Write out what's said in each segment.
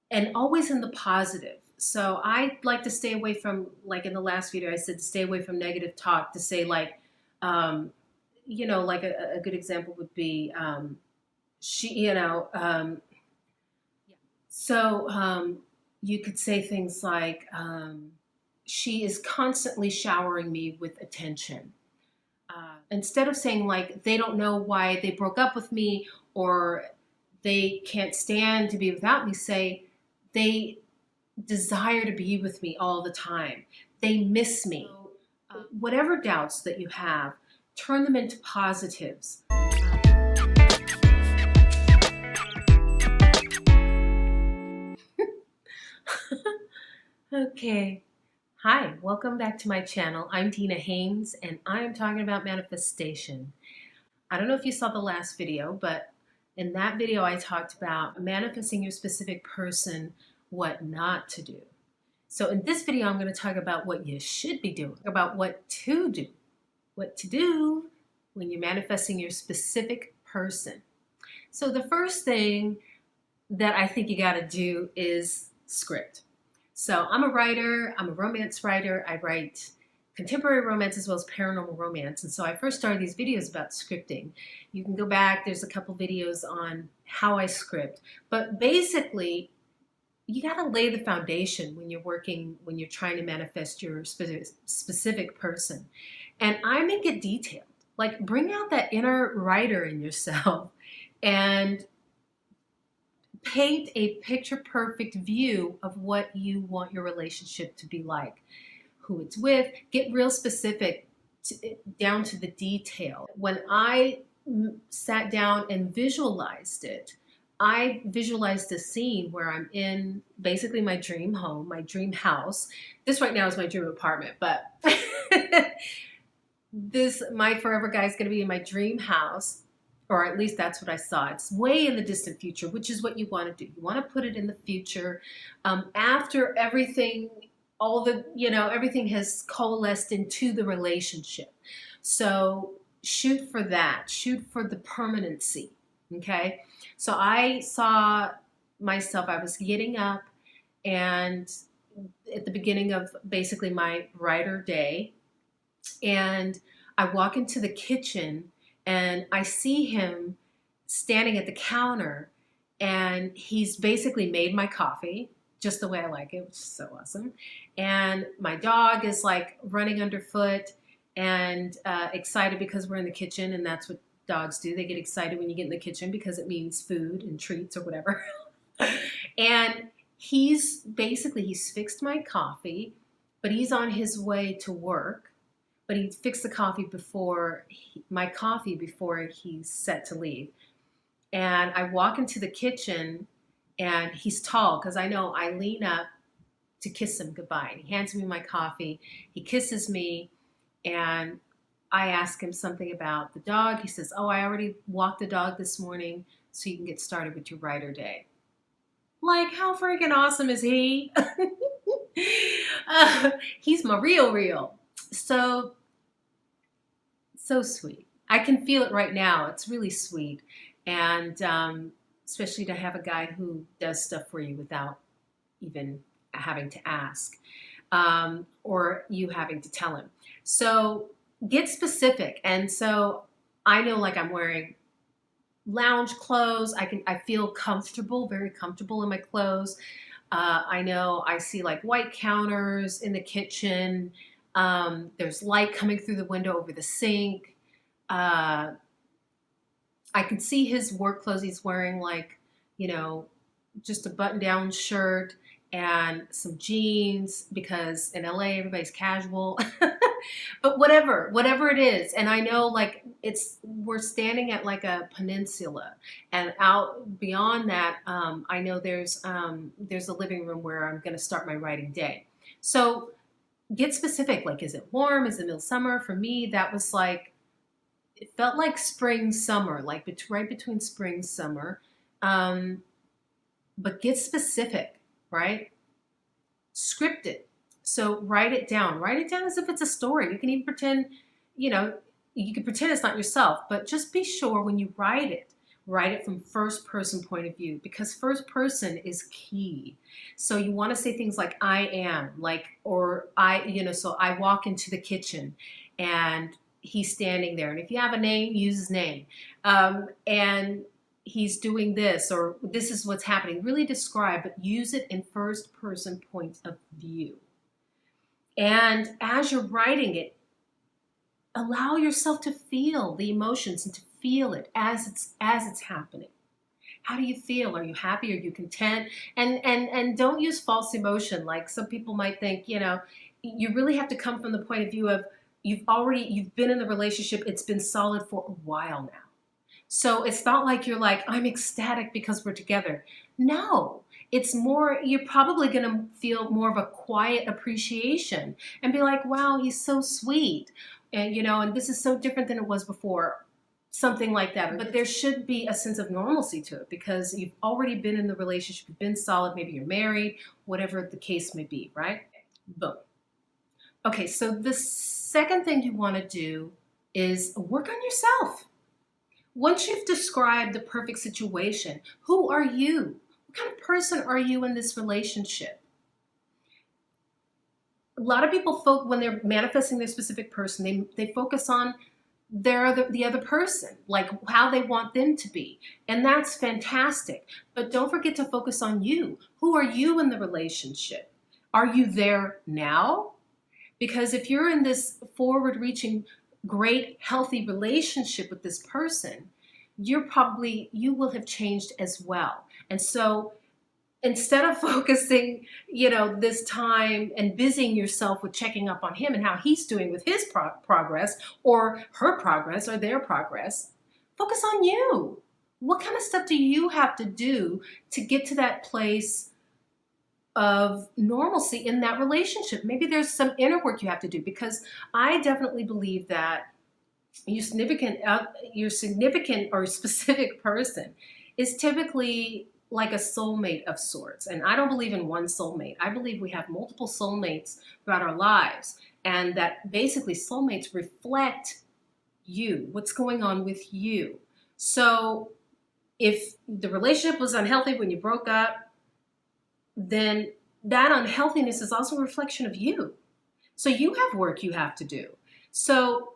and always in the positive. So I like to stay away from, like in the last video, I said, stay away from negative talk, to say like, um, like a good example would be, she, so you could say things like, she is constantly showering me with attention. Instead of saying like, they don't know why they broke up with me, or they can't stand to be without me, say, they desire to be with me all the time. They miss me. Whatever doubts that you have, turn them into positives. Okay. Hi, welcome back to my channel. I'm Dina Haynes, and I'm talking about manifestation. I don't know if you saw the last video, but in that video I talked about manifesting your specific person, what not to do. So in this video, I'm going to talk about what you should be doing, about what to do. What to do when you're manifesting your specific person. So the first thing that I think you got to do is script. So I'm a writer, I'm a romance writer. I write contemporary romance as well as paranormal romance. And so I first started these videos about scripting. You can go back, there's a couple videos on how I script. But basically, you got to lay the foundation when you're working, when you're trying to manifest your specific person. And I make it detailed. Like, bring out that inner writer in yourself and paint a picture-perfect view of what you want your relationship to be like, who it's with. Get real specific, down to the detail. When I sat down and visualized it, I visualized a scene where I'm in basically my dream home, my dream house. This right now is my dream apartment, but my forever guy is going to be in my dream house, or at least that's what I saw. It's way in the distant future, which is what you want to do. You want to put it in the future, after everything, everything has coalesced into the relationship. So shoot for that. Shoot for the permanency. Okay. So I saw myself, I was getting up, and at the beginning of basically my writer day, and I walk into the kitchen and I see him standing at the counter, and he's basically made my coffee just the way I like it, which is so awesome. And my dog is like running underfoot and excited because we're in the kitchen, and that's what dogs do. They get excited when you get in the kitchen because it means food and treats or whatever. And he's fixed my coffee, but he's on his way to work. But he fixed the coffee before he's set to leave. And I walk into the kitchen, and he's tall, because I know I lean up to kiss him goodbye. And he hands me my coffee. He kisses me, and I ask him something about the dog. He says, "Oh, I already walked the dog this morning, so you can get started with your writer day." Like, how freaking awesome is he? He's my real. So sweet. I can feel it right now. It's really sweet. And especially to have a guy who does stuff for you without even having to ask, or you having to tell him. So get specific. And so I know, like, I'm wearing lounge clothes. I feel comfortable, very comfortable in my clothes. I know I see like white counters in the kitchen. There's light coming through the window over the sink. I can see his work clothes. He's wearing like, just a button-down shirt and some jeans, because in LA everybody's casual. But whatever it is. And I know, like, we're standing at like a peninsula, and out beyond that, I know there's a living room where I'm going to start my writing day. So get specific. Like, is it warm? Is it middle summer? For me, that was like, it felt like spring, summer, like right between spring, summer. But get specific, right? Script it. So write it down. Write it down as if it's a story. You can even pretend, you can pretend it's not yourself, but just be sure when you write it, Write it from first person point of view, because first person is key. So you want to say things like I am, like, or I, so I walk into the kitchen and he's standing there. And if you have a name, use his name. And he's doing this, or this is what's happening. Really describe, but use it in first person point of view. And as you're writing it, allow yourself to feel the emotions and to feel it as it's happening. How do you feel? Are you happy? Are you content? And don't use false emotion. Like some people might think, you really have to come from the point of view of you've been in the relationship. It's been solid for a while now. So it's not like you're like, I'm ecstatic because we're together. No, it's more, you're probably going to feel more of a quiet appreciation and be like, wow, he's so sweet. And, and this is so different than it was before. Something like that. But there should be a sense of normalcy to it because you've already been in the relationship, you've been solid, maybe you're married, whatever the case may be, right? Boom. Okay, so the second thing you want to do is work on yourself. Once you've described the perfect situation, who are you? What kind of person are you in this relationship? A lot of people, when they're manifesting their specific person, they focus on the other person, like how they want them to be. And that's fantastic. But don't forget to focus on you. Who are you in the relationship? Are you there now? Because if you're in this forward-reaching, great, healthy relationship with this person, you will have changed as well. And so instead of focusing, this time and busying yourself with checking up on him and how he's doing with his progress or her progress or their progress, focus on you. What kind of stuff do you have to do to get to that place of normalcy in that relationship? Maybe there's some inner work you have to do, because I definitely believe that your significant or specific person is typically like a soulmate of sorts. And I don't believe in one soulmate. I believe we have multiple soulmates throughout our lives, and that basically soulmates reflect you, what's going on with you. So if the relationship was unhealthy when you broke up, then that unhealthiness is also a reflection of you. So you have work you have to do. So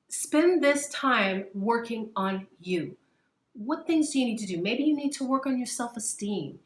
spend this time working on you. What things do you need to do? Maybe you need to work on your self-esteem.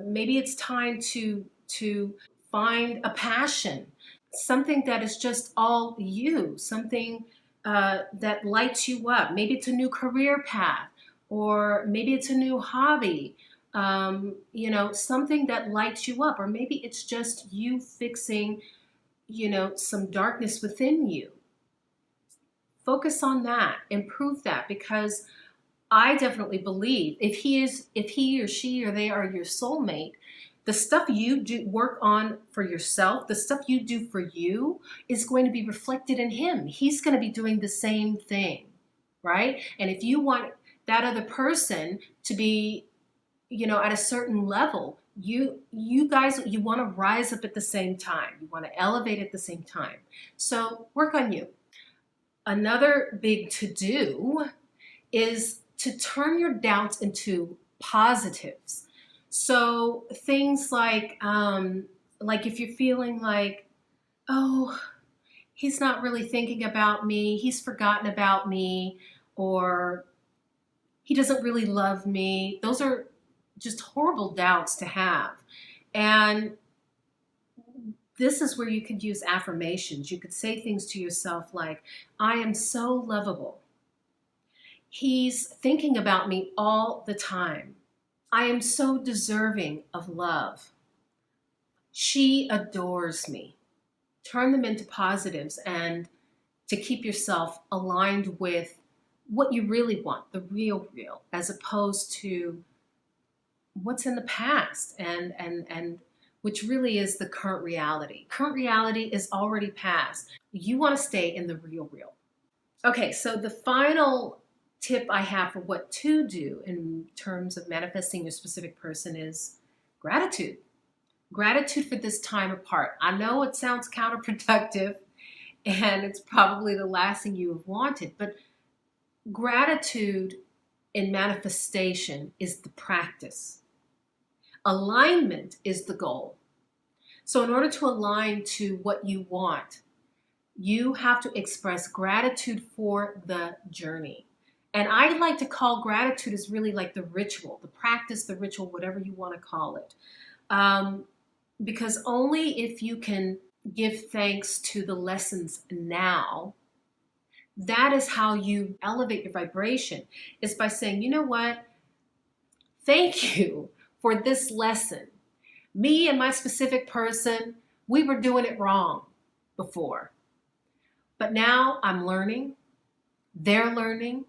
Maybe it's time to find a passion, something that is just all you, something that lights you up. Maybe it's a new career path, or maybe it's a new hobby, something that lights you up, or maybe it's just you fixing, some darkness within you. Focus on that, improve that, because I definitely believe if he or she or they are your soulmate, the stuff you do work on for yourself, the stuff you do for you is going to be reflected in him. He's going to be doing the same thing, right? And if you want that other person to be, at a certain level, you guys, you want to rise up at the same time. You want to elevate at the same time. So work on you. Another big to-do is to turn your doubts into positives. So things like if you're feeling like, oh, he's not really thinking about me, he's forgotten about me, or he doesn't really love me. Those are just horrible doubts to have. And this is where you could use affirmations. You could say things to yourself like, I am so lovable. He's thinking about me all the time. I am so deserving of love. She adores me. Turn them into positives, and to keep yourself aligned with what you really want, the real, as opposed to what's in the past and which really is the current reality. Current reality is already past. You want to stay in the real. Okay, so the final tip I have for what to do in terms of manifesting your specific person is gratitude. Gratitude for this time apart. I know it sounds counterproductive and it's probably the last thing you have wanted, but Gratitude in manifestation is the practice. Alignment is the goal. So in order to align to what you want, you have to express gratitude for the journey. And I like to call gratitude is really like the ritual, the practice, the ritual, whatever you want to call it. Because only if you can give thanks to the lessons now, that is how you elevate your vibration, is by saying, you know what? Thank you for this lesson. Me and my specific person, we were doing it wrong before. But now I'm learning, they're learning,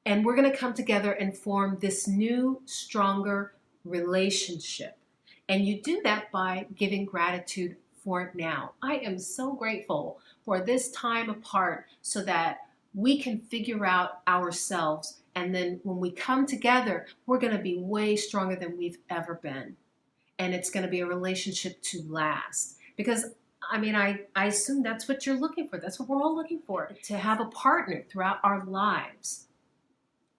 and we're going to come together and form this new, stronger relationship. And you do that by giving gratitude for it now. I am so grateful for this time apart so that we can figure out ourselves. And then when we come together, we're going to be way stronger than we've ever been. And it's going to be a relationship to last. Because I mean, I assume that's what you're looking for. That's what we're all looking for, to have a partner throughout our lives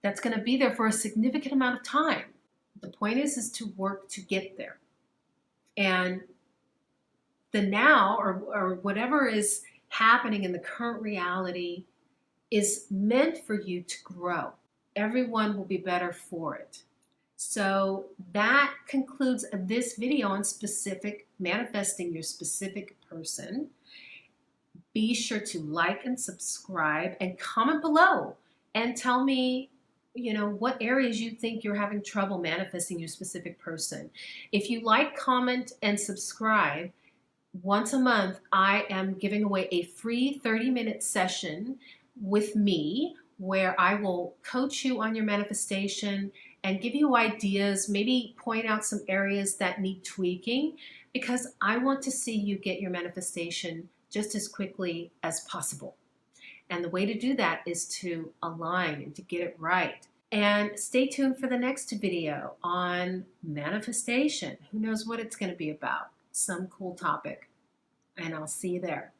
that's going to be there for a significant amount of time. The point is to work to get there. And the now, or whatever is happening in the current reality, is meant for you to grow. Everyone will be better for it. So that concludes this video on specific manifesting your specific person. Be sure to like and subscribe and comment below and tell me, what areas you think you're having trouble manifesting your specific person. If you like, comment, and subscribe, once a month, I am giving away a free 30-minute session with me where I will coach you on your manifestation and give you ideas, maybe point out some areas that need tweaking, because I want to see you get your manifestation just as quickly as possible. And the way to do that is to align and to get it right. And stay tuned for the next video on manifestation. Who knows what it's going to be about? Some cool topic. And I'll see you there.